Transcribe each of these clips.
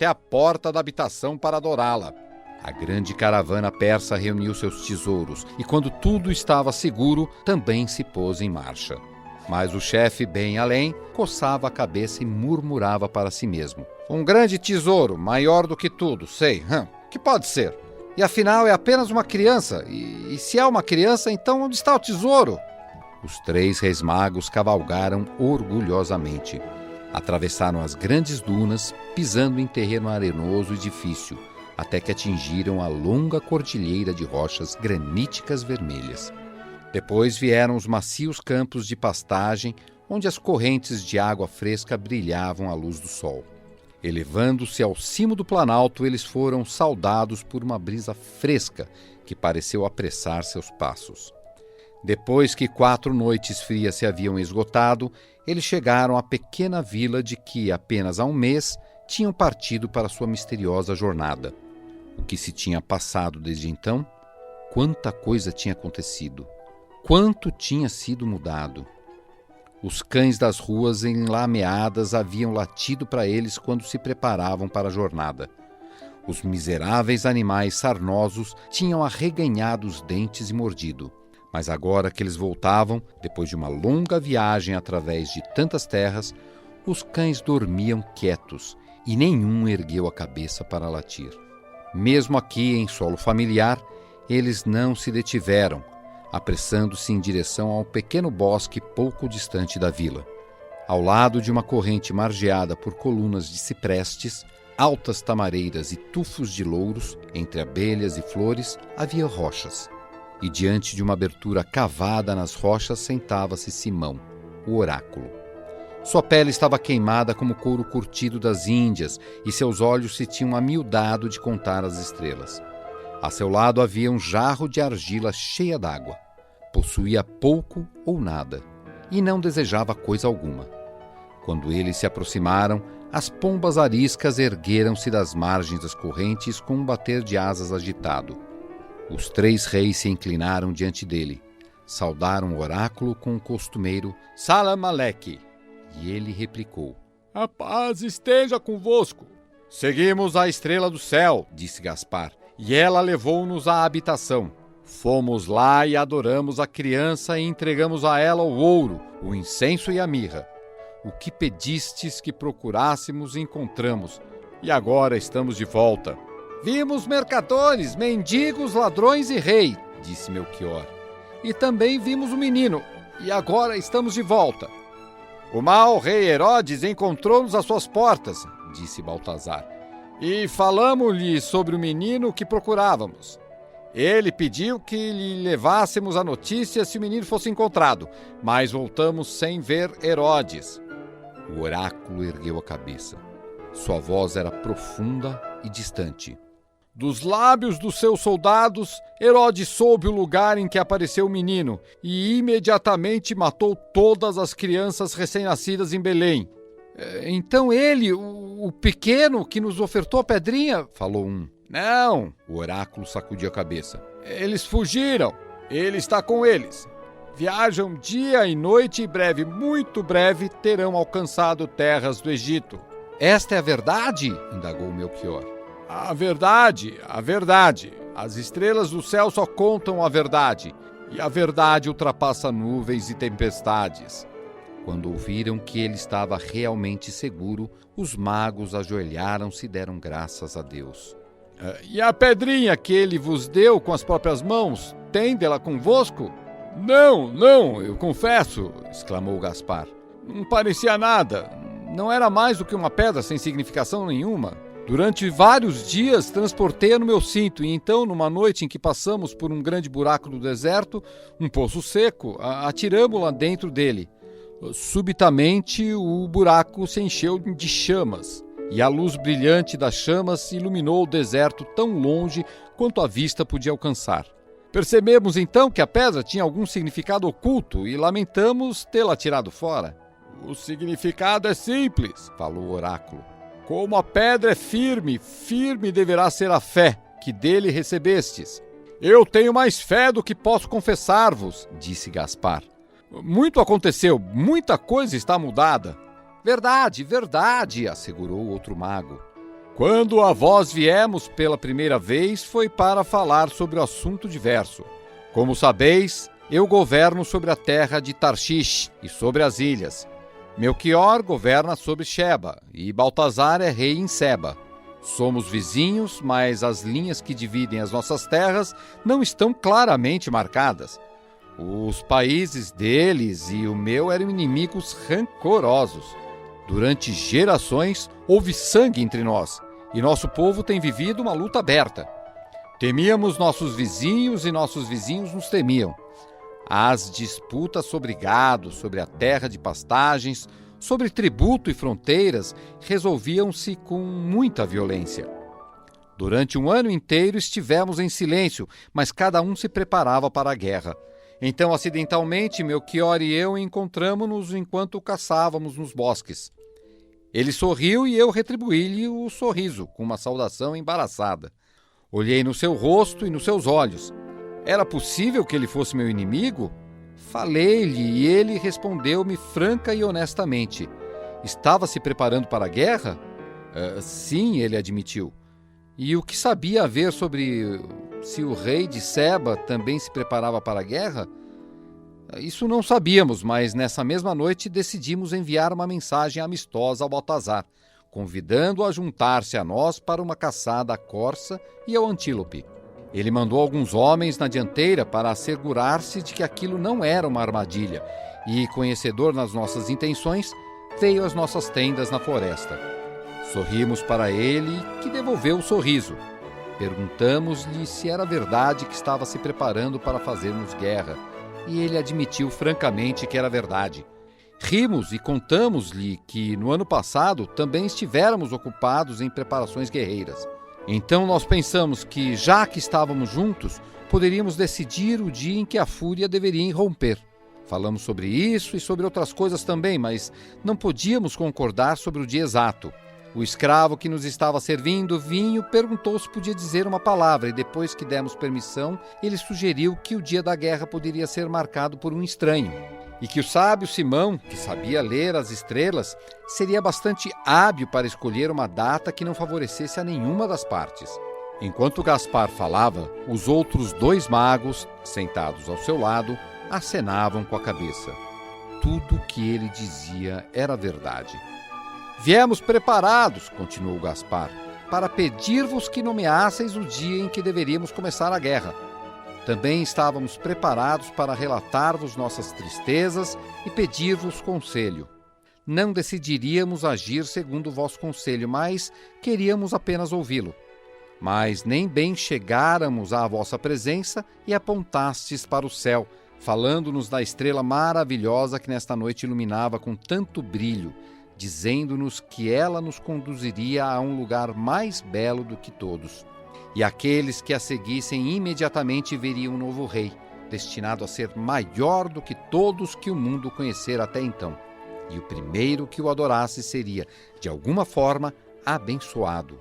até a porta da habitação para adorá-la. A grande caravana persa reuniu seus tesouros e, quando tudo estava seguro, também se pôs em marcha. Mas o chefe, bem além, coçava a cabeça e murmurava para si mesmo: um grande tesouro, maior do que tudo, sei. Que pode ser? E afinal é apenas uma criança. E se é uma criança, então onde está o tesouro? Os 3 reis magos cavalgaram orgulhosamente. Atravessaram as grandes dunas, pisando em terreno arenoso e difícil, até que atingiram a longa cordilheira de rochas graníticas vermelhas. Depois vieram os macios campos de pastagem, onde as correntes de água fresca brilhavam à luz do sol. Elevando-se ao cimo do planalto, eles foram saudados por uma brisa fresca que pareceu apressar seus passos. Depois que 4 noites frias se haviam esgotado, eles chegaram à pequena vila de que, apenas há um mês, tinham partido para sua misteriosa jornada. O que se tinha passado desde então? Quanta coisa tinha acontecido! Quanto tinha sido mudado! Os cães das ruas enlameadas haviam latido para eles quando se preparavam para a jornada. Os miseráveis animais sarnosos tinham arreganhado os dentes e mordido. Mas agora que eles voltavam, depois de uma longa viagem através de tantas terras, os cães dormiam quietos e nenhum ergueu a cabeça para latir. Mesmo aqui em solo familiar, eles não se detiveram, apressando-se em direção a um pequeno bosque pouco distante da vila. Ao lado de uma corrente margeada por colunas de ciprestes, altas tamareiras e tufos de louros, entre abelhas e flores, havia rochas. E diante de uma abertura cavada nas rochas sentava-se Simão, o oráculo. Sua pele estava queimada como couro curtido das Índias e seus olhos se tinham amiudado de contar as estrelas. A seu lado havia um jarro de argila cheia d'água. Possuía pouco ou nada e não desejava coisa alguma. Quando eles se aproximaram, as pombas ariscas ergueram-se das margens das correntes com um bater de asas agitado. Os 3 reis se inclinaram diante dele, saudaram o oráculo com o costumeiro Salam Aleque, e ele replicou: a paz esteja convosco. Seguimos a estrela do céu, disse Gaspar, e ela levou-nos à habitação. Fomos lá e adoramos a criança e entregamos a ela o ouro, o incenso e a mirra. O que pedistes que procurássemos, encontramos, e agora estamos de volta. Vimos mercadores, mendigos, ladrões e rei, disse Melquior. E também vimos o menino, e agora estamos de volta. O mau rei Herodes encontrou-nos às suas portas, disse Baltazar, e falamos-lhe sobre o menino que procurávamos. Ele pediu que lhe levássemos a notícia se o menino fosse encontrado, mas voltamos sem ver Herodes. O oráculo ergueu a cabeça. Sua voz era profunda e distante. Dos lábios dos seus soldados, Herodes soube o lugar em que apareceu o menino e imediatamente matou todas as crianças recém-nascidas em Belém. Então ele, o pequeno que nos ofertou a pedrinha, falou um. Não, o oráculo sacudiu a cabeça. Eles fugiram. Ele está com eles. Viajam dia e noite e breve, muito breve, terão alcançado terras do Egito. Esta é a verdade? Indagou Melquior. A verdade. As estrelas do céu só contam a verdade, e a verdade ultrapassa nuvens e tempestades. Quando ouviram que ele estava realmente seguro, os magos ajoelharam-se e deram graças a Deus. E a pedrinha que ele vos deu com as próprias mãos, tem dela convosco? Não, eu confesso, exclamou Gaspar. Não parecia nada. Não era mais do que uma pedra sem significação nenhuma. Durante vários dias transportei-a no meu cinto, e então, numa noite em que passamos por um grande buraco do deserto, um poço seco, atiramo-la dentro dele. Subitamente, o buraco se encheu de chamas, e a luz brilhante das chamas iluminou o deserto tão longe quanto a vista podia alcançar. Percebemos então que a pedra tinha algum significado oculto e lamentamos tê-la tirado fora. O significado é simples, falou o oráculo. Como a pedra é firme, firme deverá ser a fé que dele recebestes. Eu tenho mais fé do que posso confessar-vos, disse Gaspar. Muito aconteceu, muita coisa está mudada. Verdade, assegurou outro mago. Quando a vós viemos pela primeira vez, foi para falar sobre o assunto diverso. Como sabeis, eu governo sobre a terra de Tarshish e sobre as ilhas. Melquior governa sobre Sheba, e Baltazar é rei em Seba. Somos vizinhos, mas as linhas que dividem as nossas terras não estão claramente marcadas. Os países deles e o meu eram inimigos rancorosos. Durante gerações houve sangue entre nós, e nosso povo tem vivido uma luta aberta. Temíamos nossos vizinhos e nossos vizinhos nos temiam. As disputas sobre gado, sobre a terra de pastagens, sobre tributo e fronteiras resolviam-se com muita violência. Durante um ano inteiro estivemos em silêncio, mas cada um se preparava para a guerra. Então, acidentalmente, Melquior e eu encontramo-nos enquanto caçávamos nos bosques. Ele sorriu e eu retribuí-lhe o sorriso, com uma saudação embaraçada. Olhei no seu rosto e nos seus olhos. Era possível que ele fosse meu inimigo? Falei-lhe e ele respondeu-me franca e honestamente. Estava se preparando para a guerra? Sim, ele admitiu. E o que sabia haver sobre se o rei de Seba também se preparava para a guerra? Isso não sabíamos, mas nessa mesma noite decidimos enviar uma mensagem amistosa ao Baltazar, convidando-o a juntar-se a nós para uma caçada à corça e ao antílope. Ele mandou alguns homens na dianteira para assegurar-se de que aquilo não era uma armadilha e, conhecedor das nossas intenções, veio às nossas tendas na floresta. Sorrimos para ele, que devolveu o sorriso. Perguntamos-lhe se era verdade que estava se preparando para fazermos guerra, e ele admitiu francamente que era verdade. Rimos e contamos-lhe que, no ano passado, também estivéramos ocupados em preparações guerreiras. Então nós pensamos que, já que estávamos juntos, poderíamos decidir o dia em que a fúria deveria irromper. Falamos sobre isso e sobre outras coisas também, mas não podíamos concordar sobre o dia exato. O escravo que nos estava servindo vinho perguntou se podia dizer uma palavra e, depois que demos permissão, ele sugeriu que o dia da guerra poderia ser marcado por um estranho e que o sábio Simão, que sabia ler as estrelas, seria bastante hábil para escolher uma data que não favorecesse a nenhuma das partes. Enquanto Gaspar falava, os outros 2 magos, sentados ao seu lado, acenavam com a cabeça. Tudo o que ele dizia era verdade. Viemos preparados, continuou Gaspar, para pedir-vos que nomeasseis o dia em que deveríamos começar a guerra. Também estávamos preparados para relatar-vos nossas tristezas e pedir-vos conselho. Não decidiríamos agir segundo o vosso conselho, mas queríamos apenas ouvi-lo. Mas nem bem chegáramos à vossa presença e apontastes para o céu, falando-nos da estrela maravilhosa que nesta noite iluminava com tanto brilho, dizendo-nos que ela nos conduziria a um lugar mais belo do que todos. E aqueles que a seguissem imediatamente veriam um novo rei, destinado a ser maior do que todos que o mundo conhecera até então. E o primeiro que o adorasse seria, de alguma forma, abençoado.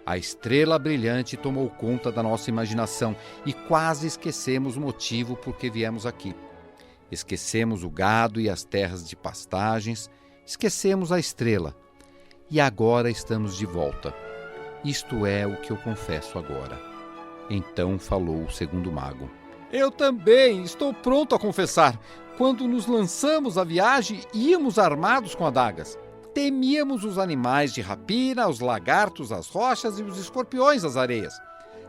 A estrela brilhante tomou conta da nossa imaginação e quase esquecemos o motivo por que viemos aqui. Esquecemos o gado e as terras de pastagens, esquecemos a estrela. E agora estamos de volta. Isto é o que eu confesso agora. Então falou o segundo mago. Eu também estou pronto a confessar. Quando nos lançamos à viagem, íamos armados com adagas. Temíamos os animais de rapina, os lagartos às rochas e os escorpiões às areias.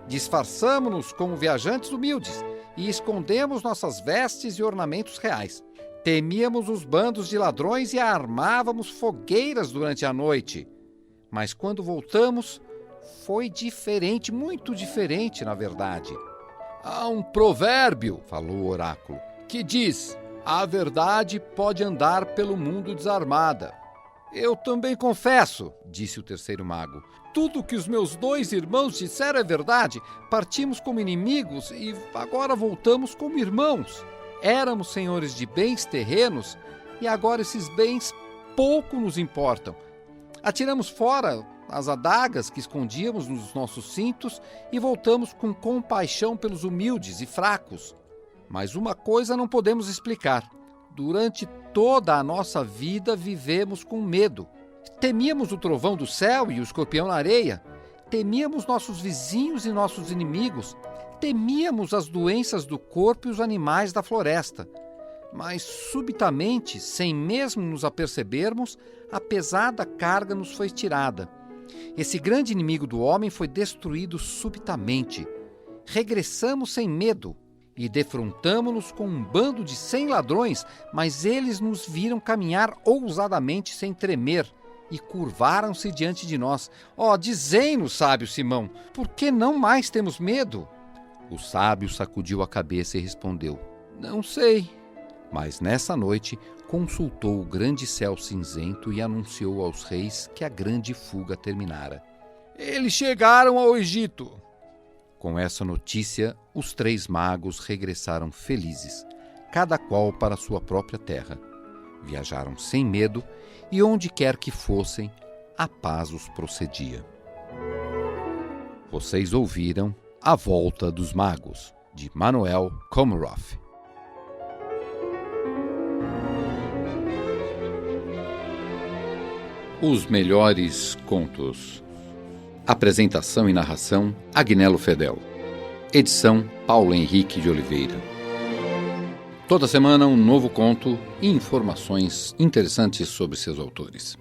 Disfarçamo-nos como viajantes humildes e escondemos nossas vestes e ornamentos reais. Temíamos os bandos de ladrões e armávamos fogueiras durante a noite. Mas quando voltamos, foi diferente, muito diferente, na verdade. Há um provérbio, falou o oráculo, que diz: a verdade pode andar pelo mundo desarmada. Eu também confesso, disse o terceiro mago. Tudo o que os meus 2 irmãos disseram é verdade. Partimos como inimigos e agora voltamos como irmãos. Éramos senhores de bens terrenos e agora esses bens pouco nos importam. Atiramos fora as adagas que escondíamos nos nossos cintos e voltamos com compaixão pelos humildes e fracos. Mas uma coisa não podemos explicar. Durante toda a nossa vida vivemos com medo. Temíamos o trovão do céu e o escorpião na areia. temíamos nossos vizinhos e nossos inimigos, temíamos as doenças do corpo e os animais da floresta. Mas, subitamente, sem mesmo nos apercebermos, a pesada carga nos foi tirada. Esse grande inimigo do homem foi destruído subitamente. Regressamos sem medo e defrontamo-nos com um bando de 100 ladrões, mas eles nos viram caminhar ousadamente sem tremer e curvaram-se diante de nós. Dizei-nos, sábio Simão, por que não mais temos medo? O sábio sacudiu a cabeça e respondeu: não sei. Mas nessa noite consultou o grande céu cinzento e anunciou aos reis que a grande fuga terminara. Eles chegaram ao Egito. Com essa notícia, os 3 magos regressaram felizes, cada qual para sua própria terra. Viajaram sem medo e onde quer que fossem, a paz os procedia. Vocês ouviram A Volta dos Magos, de Manuel Komaroff. Os melhores contos. Apresentação e narração: Agnello Fedel. Edição: Paulo Henrique de Oliveira. Toda semana um novo conto e informações interessantes sobre seus autores.